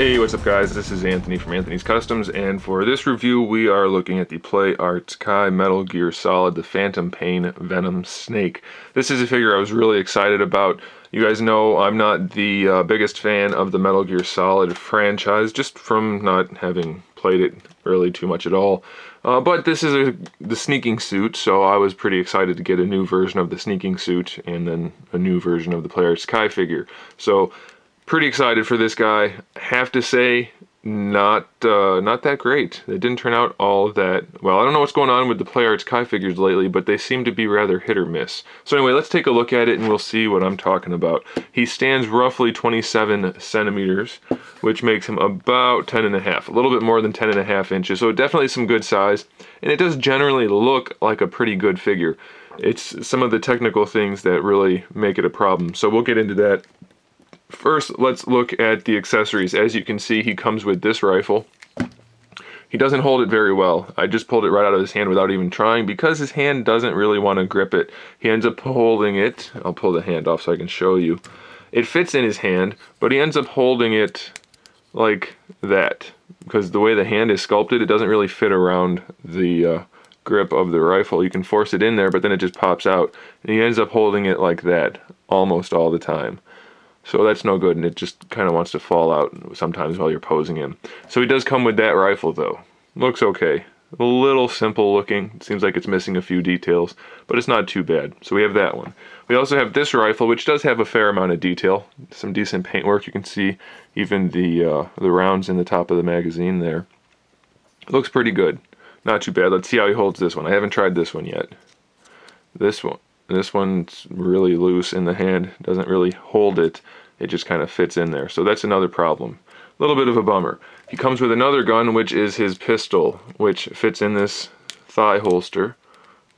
Hey, what's up guys? This is Anthony from Anthony's Customs, and for this review we are looking at the Play Arts Kai Metal Gear Solid, the Phantom Pain Venom Snake. This is a figure I was really excited about. You guys know I'm not the biggest fan of the Metal Gear Solid franchise, just from not having played it really too much at all. But this is the sneaking suit, so I was pretty excited to get a new version of the sneaking suit and then a new version of the Play Arts Kai figure. So pretty excited for this guy. Have to say, not that great. They didn't turn out all that well. I don't know what's going on with the Play Arts Kai figures lately, but they seem to be rather hit or miss. So anyway, let's take a look at it and we'll see what I'm talking about. He stands roughly 27 centimeters, which makes him about 10.5, a little bit more than 10.5 inches. So definitely some good size, and it does generally look like a pretty good figure. It's some of the technical things that really make it a problem. So we'll get into that. First, let's look at the accessories. As you can see, he comes with this rifle. He doesn't hold it very well. I just pulled it right out of his hand without even trying because his hand doesn't really want to grip it. He ends up holding it. I'll pull the hand off so I can show you. It fits in his hand, but he ends up holding it like that because the way the hand is sculpted, it doesn't really fit around the grip of the rifle. You can force it in there, but then it just pops out. And he ends up holding it like that almost all the time. So that's no good, and it just kind of wants to fall out sometimes while you're posing him. So he does come with that rifle though. Looks okay. A little simple looking. It seems like it's missing a few details, but it's not too bad. So we have that one. We also have this rifle, which does have a fair amount of detail. Some decent paintwork. You can see even the rounds in the top of the magazine there. Looks pretty good. Not too bad. Let's see how he holds this one. I haven't tried this one yet. This one's really loose in the hand, doesn't really hold it, it just kind of fits in there. So that's another problem. A little bit of a bummer. He comes with another gun, which is his pistol, which fits in this thigh holster,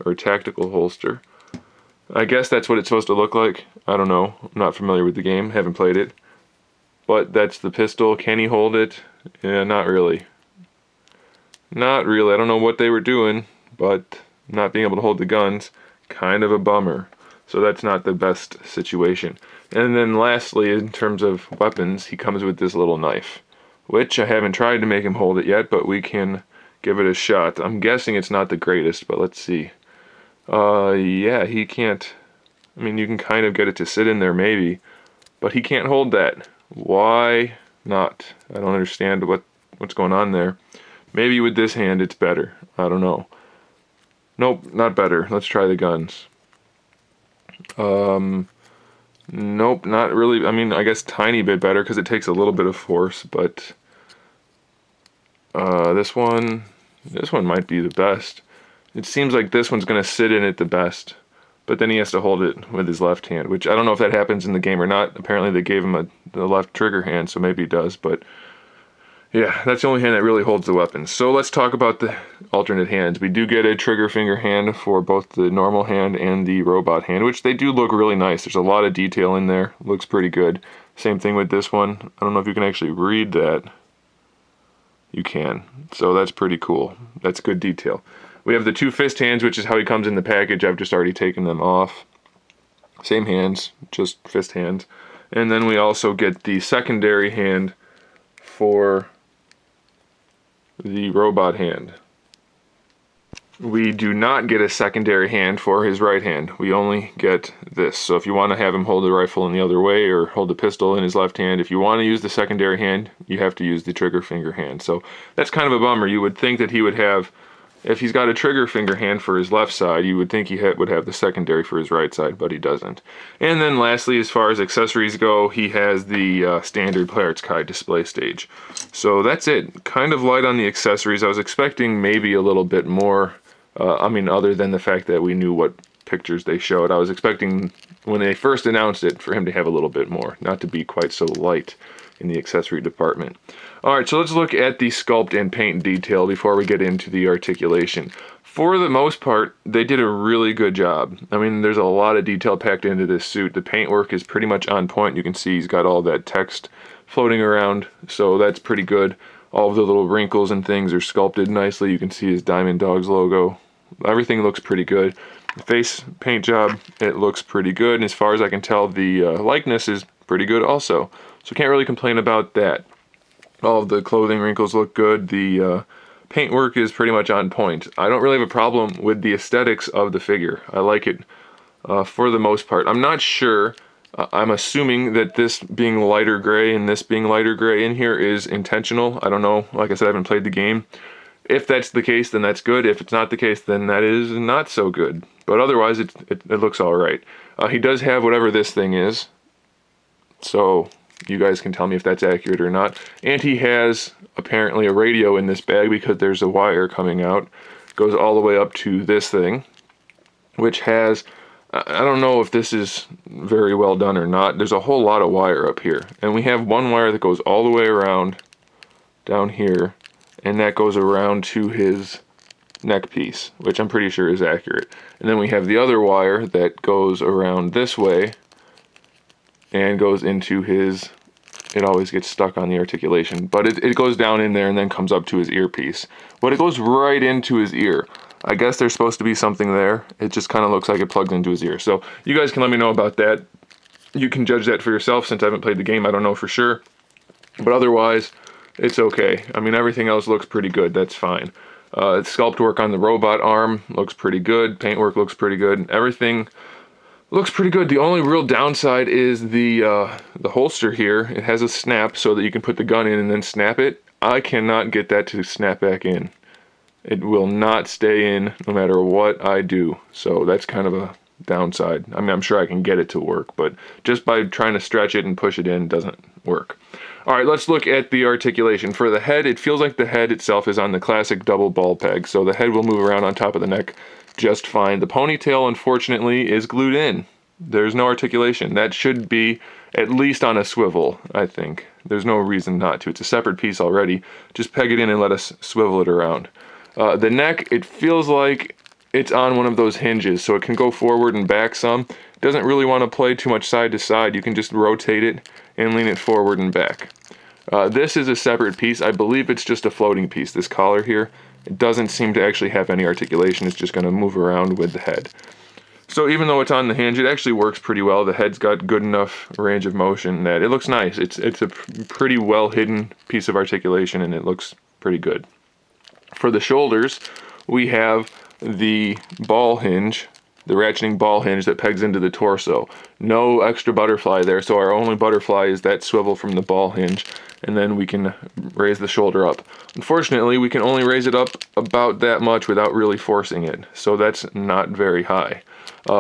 or tactical holster. I guess that's what it's supposed to look like. I don't know, I'm not familiar with the game, haven't played it. But that's the pistol. Can he hold it? Yeah, not really. Not really, I don't know what they were doing, but not being able to hold the guns, kind of a bummer. So that's not the best situation. And then lastly, in terms of weapons, he comes with this little knife, which I haven't tried to make him hold it yet, but we can give it a shot. I'm guessing it's not the greatest, but let's see. Yeah, he can't, I mean, you can kind of get it to sit in there maybe, but he can't hold that. Why not? I don't understand what's going on there. Maybe with this hand it's better. I don't know. Nope, not better. Let's try the guns. Nope, not really. I mean, I guess tiny bit better because it takes a little bit of force, but this one might be the best. It seems like this one's going to sit in it the best, but then he has to hold it with his left hand, which I don't know if that happens in the game or not. Apparently they gave him the left trigger hand, so maybe he does, but yeah, that's the only hand that really holds the weapons. So let's talk about the alternate hands. We do get a trigger finger hand for both the normal hand and the robot hand, which they do look really nice. There's a lot of detail in there. Looks pretty good. Same thing with this one. I don't know if you can actually read that. You can. So that's pretty cool. That's good detail. We have the two fist hands, which is how he comes in the package. I've just already taken them off. Same hands, just fist hands. And then we also get the secondary hand for the robot hand. We do not get a secondary hand for his right hand. We only get this. So if you want to have him hold the rifle in the other way or hold the pistol in his left hand, if you want to use the secondary hand, you have to use the trigger finger hand. So that's kind of a bummer. You would think that he would have, if he's got a trigger finger hand for his left side, you would think he would have the secondary for his right side, but he doesn't. And then lastly, as far as accessories go, he has the standard Play Arts Kai display stage. So that's it. Kind of light on the accessories. I was expecting maybe a little bit more, I mean, other than the fact that we knew what pictures they showed. I was expecting, when they first announced it, for him to have a little bit more, not to be quite so light in the accessory department. Alright, so let's look at the sculpt and paint detail before we get into the articulation. For the most part, they did a really good job. I mean, there's a lot of detail packed into this suit. The paintwork is pretty much on point. You can see he's got all that text floating around, so that's pretty good. All of the little wrinkles and things are sculpted nicely. You can see his Diamond Dogs logo. Everything looks pretty good. The face paint job, it looks pretty good, and as far as I can tell, the likeness is pretty good also. So can't really complain about that. All of the clothing wrinkles look good. The paintwork is pretty much on point. I don't really have a problem with the aesthetics of the figure. I like it for the most part. I'm not sure. I'm assuming that this being lighter gray and this being lighter gray in here is intentional. I don't know. Like I said, I haven't played the game. If that's the case, then that's good. If it's not the case, then that is not so good. But otherwise, it looks all right. He does have whatever this thing is. So you guys can tell me if that's accurate or not. And he has apparently a radio in this bag because there's a wire coming out. Goes all the way up to this thing, which has, I don't know if this is very well done or not. There's a whole lot of wire up here. And we have one wire that goes all the way around down here, and that goes around to his neck piece, which I'm pretty sure is accurate. And then we have the other wire that goes around this way and goes into his, it always gets stuck on the articulation, but it goes down in there and then comes up to his earpiece. But it goes right into his ear. I guess there's supposed to be something there. It just kind of looks like it plugs into his ear. So you guys can let me know about that. You can judge that for yourself. Since I haven't played the game, I don't know for sure. But otherwise, it's okay. I mean, everything else looks pretty good. That's fine. Sculpt work on the robot arm looks pretty good. Paintwork looks pretty good. Everything looks pretty good. The only real downside is the holster here. It has a snap so that you can put the gun in and then snap it. I cannot get that to snap back in. It will not stay in no matter what I do. So that's kind of a downside. I mean, I'm sure I can get it to work, but just by trying to stretch it and push it in doesn't work. All right, let's look at the articulation. For the head, it feels like the head itself is on the classic double ball peg, so the head will move around on top of the neck just fine. The ponytail, unfortunately, is glued in. There's no articulation. That should be at least on a swivel, I think. There's no reason not to. It's a separate piece already. Just peg it in and let us swivel it around. The neck, it feels like it's on one of those hinges, so it can go forward and back some. It doesn't really want to play too much side to side. You can just rotate it and lean it forward and back. This is a separate piece. I believe it's just a floating piece, this collar here. It doesn't seem to actually have any articulation. It's just going to move around with the head. So even though it's on the hinge, it actually works pretty well. The head's got good enough range of motion that it looks nice. It's a pretty well hidden piece of articulation, and it looks pretty good. For the shoulders, we have the ball hinge, the ratcheting ball hinge that pegs into the torso. No extra butterfly there, so our only butterfly is that swivel from the ball hinge, and then we can raise the shoulder up. Unfortunately, we can only raise it up about that much without really forcing it, so that's not very high.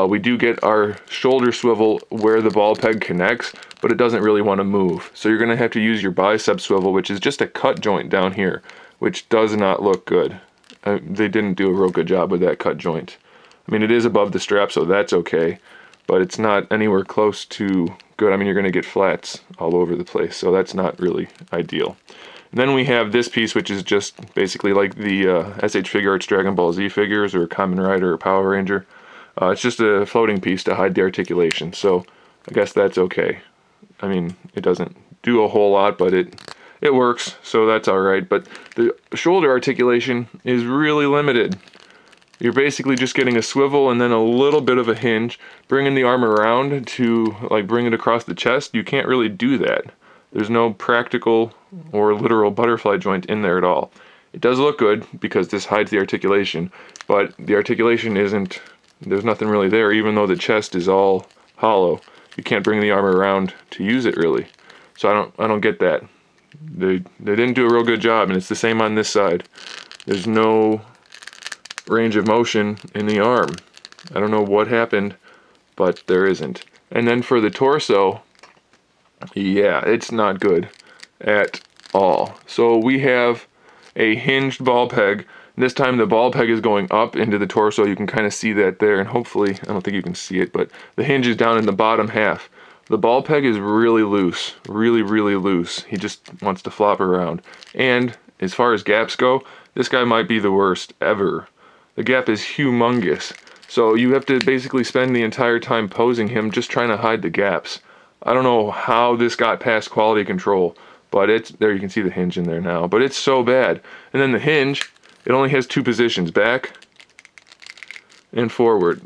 We do get our shoulder swivel where the ball peg connects, but it doesn't really want to move. So you're going to have to use your bicep swivel, which is just a cut joint down here, which does not look good. They didn't do a real good job with that cut joint. I mean, it is above the strap, so that's okay, but it's not anywhere close to good. I mean, you're going to get flats all over the place, so that's not really ideal. And then we have this piece, which is just basically like the SH Figuarts Dragon Ball Z figures or Kamen Rider or Power Ranger. It's just a floating piece to hide the articulation, so I guess that's okay. I mean, it doesn't do a whole lot, but it works, so that's alright. But the shoulder articulation is really limited. You're basically just getting a swivel and then a little bit of a hinge, bringing the arm around to like bring it across the chest. You can't really do that. There's no practical or literal butterfly joint in there at all. It does look good because this hides the articulation, but the articulation isn't, there's nothing really there, even though the chest is all hollow. You can't bring the arm around to use it really. So I don't get that. They didn't do a real good job, and it's the same on this side. There's no range of motion in the arm. I don't know what happened, but there isn't. And then for the torso, yeah, it's not good at all. So we have a hinged ball peg. This time the ball peg is going up into the torso. You can kind of see that there, and hopefully, I don't think you can see it, but the hinge is down in the bottom half. The ball peg is really loose, really loose. He just wants to flop around. And as far as gaps go, this guy might be the worst ever. The gap is humongous. So you have to basically spend the entire time posing him just trying to hide the gaps. I don't know how this got past quality control, but it's, there you can see the hinge in there now, but it's so bad. And then the hinge, it only has two positions, back and forward.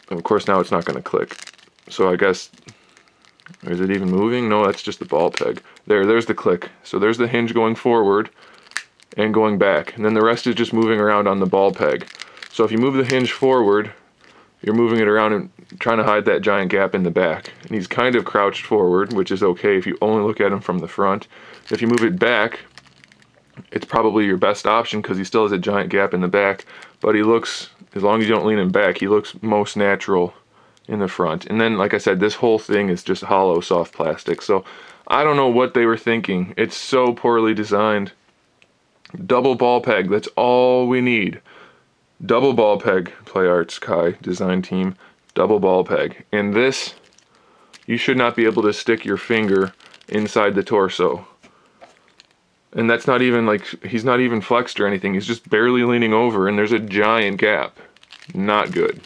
And of course now it's not going to click. So I guess, or is it even moving? No, that's just the ball peg. There's the click. So there's the hinge going forward and going back. And then the rest is just moving around on the ball peg. So if you move the hinge forward, you're moving it around and trying to hide that giant gap in the back. And he's kind of crouched forward, which is okay if you only look at him from the front. If you move it back, it's probably your best option because he still has a giant gap in the back, but he looks, as long as you don't lean him back, he looks most natural in the front. And then, like I said, this whole thing is just hollow soft plastic. So I don't know what they were thinking. It's so poorly designed. Double ball peg, that's all we need. Double ball peg, Play Arts Kai design team, double ball peg. And this, you should not be able to stick your finger inside the torso. And that's not even like, he's not even flexed or anything, he's just barely leaning over and there's a giant gap. Not good.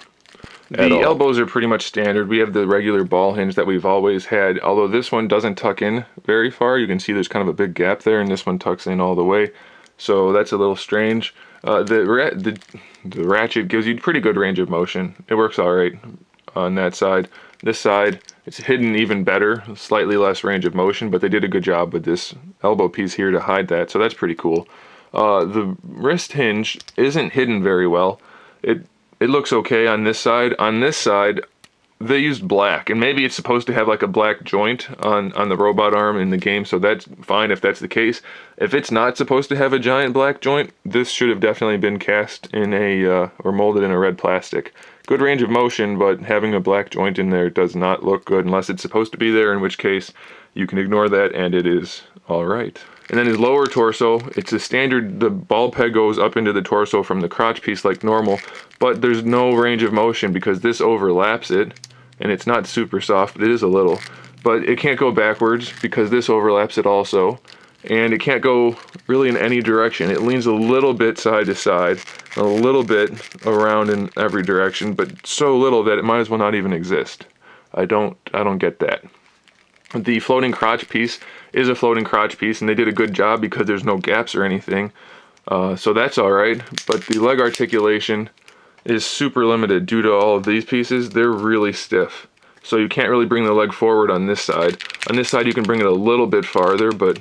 The elbows are pretty much standard. We have the regular ball hinge that we've always had, although this one doesn't tuck in very far. You can see there's kind of a big gap there, and this one tucks in all the way. So that's a little strange. The ratchet gives you pretty good range of motion. It works all right on that side. This side, it's hidden even better, slightly less range of motion, but they did a good job with this elbow piece here to hide that, so that's pretty cool. The wrist hinge isn't hidden very well. It looks okay on this side. On this side, they used black, and maybe it's supposed to have like a black joint on the robot arm in the game, so that's fine if that's the case. If it's not supposed to have a giant black joint, this should have definitely been cast in or molded in a red plastic. Good range of motion, but having a black joint in there does not look good unless it's supposed to be there, in which case you can ignore that and it is all right. And then his lower torso, it's a standard, the ball peg goes up into the torso from the crotch piece like normal, but there's no range of motion because this overlaps it, and it's not super soft, but it is a little. But it can't go backwards because this overlaps it also, and it can't go really in any direction. It leans a little bit side to side, a little bit around in every direction, but so little that it might as well not even exist. I don't get that. The floating crotch piece is a floating crotch piece, and they did a good job because there's no gaps or anything. So that's all right, but the leg articulation is super limited due to all of these pieces. They're really stiff. So you can't really bring the leg forward on this side. On this side you can bring it a little bit farther, but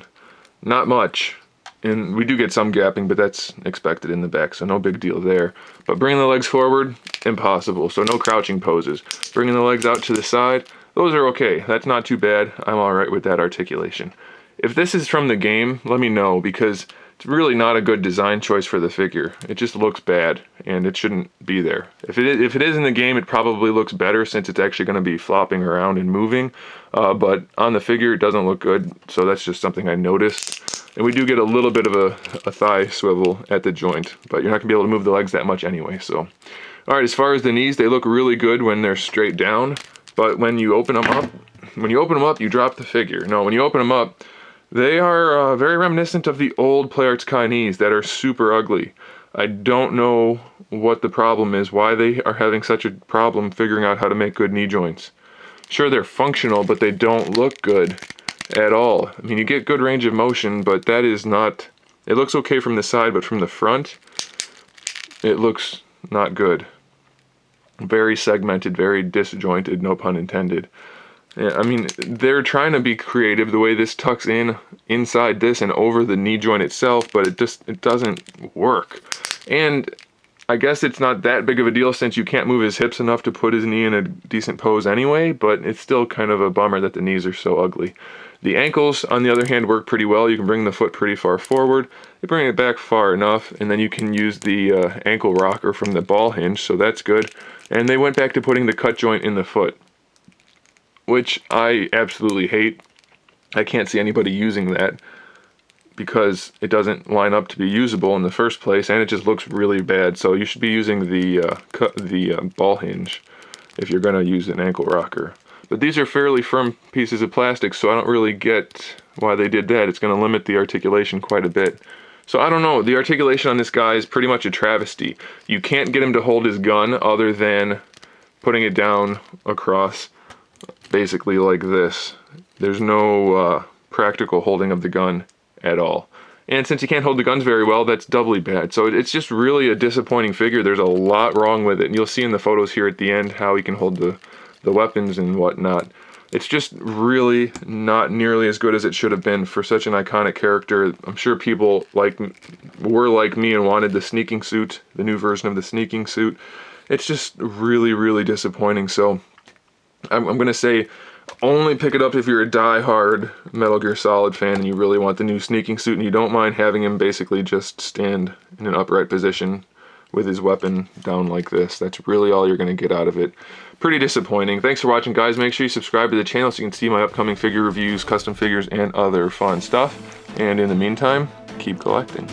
not much. And we do get some gapping, but that's expected in the back, so no big deal there. But bringing the legs forward, impossible. So no crouching poses. Bringing the legs out to the side, those are okay. That's not too bad. I'm all right with that articulation. If this is from the game, let me know, because it's really not a good design choice for the figure. It just looks bad, and it shouldn't be there. If it is in the game, it probably looks better since it's actually going to be flopping around and moving. But on the figure, it doesn't look good, so that's just something I noticed. And we do get a little bit of a thigh swivel at the joint, but you're not going to be able to move the legs that much anyway. So, all right, as far as the knees, they look really good when they're straight down. But when you open them up, you drop the figure. No, when you open them up, they are very reminiscent of the old Play Arts Kai knees that are super ugly. I don't know what the problem is, why they are having such a problem figuring out how to make good knee joints. Sure, they're functional, but they don't look good at all. I mean, you get good range of motion, but that is not... It looks okay from the side, but from the front, it looks not good. Very segmented, very disjointed, no pun intended. Yeah, I mean, they're trying to be creative the way this tucks in inside this and over the knee joint itself, but it doesn't work. And I guess it's not that big of a deal since you can't move his hips enough to put his knee in a decent pose anyway, but it's still kind of a bummer that the knees are so ugly. The ankles, on the other hand, work pretty well. You can bring the foot pretty far forward. You bring it back far enough, and then you can use the ankle rocker from the ball hinge, so that's good. And they went back to putting the cut joint in the foot, which I absolutely hate. I can't see anybody using that because it doesn't line up to be usable in the first place, and it just looks really bad. So you should be using the ball hinge if you're going to use an ankle rocker. But these are fairly firm pieces of plastic, so I don't really get why they did that. It's going to limit the articulation quite a bit. So I don't know, the articulation on this guy is pretty much a travesty. You can't get him to hold his gun other than putting it down across, basically like this. There's no practical holding of the gun at all. And since he can't hold the guns very well, that's doubly bad. So it's just really a disappointing figure. There's a lot wrong with it. And you'll see in the photos here at the end how he can hold the weapons and whatnot. It's just really not nearly as good as it should have been for such an iconic character. I'm sure people were like me and wanted the sneaking suit, the new version of the sneaking suit. It's just really, really disappointing. So I'm going to say only pick it up if you're a die-hard Metal Gear Solid fan and you really want the new sneaking suit and you don't mind having him basically just stand in an upright position with his weapon down like this. That's really all you're going to get out of it. Pretty disappointing. Thanks for watching, guys. Make sure you subscribe to the channel so you can see my upcoming figure reviews, custom figures, and other fun stuff. And in the meantime, keep collecting.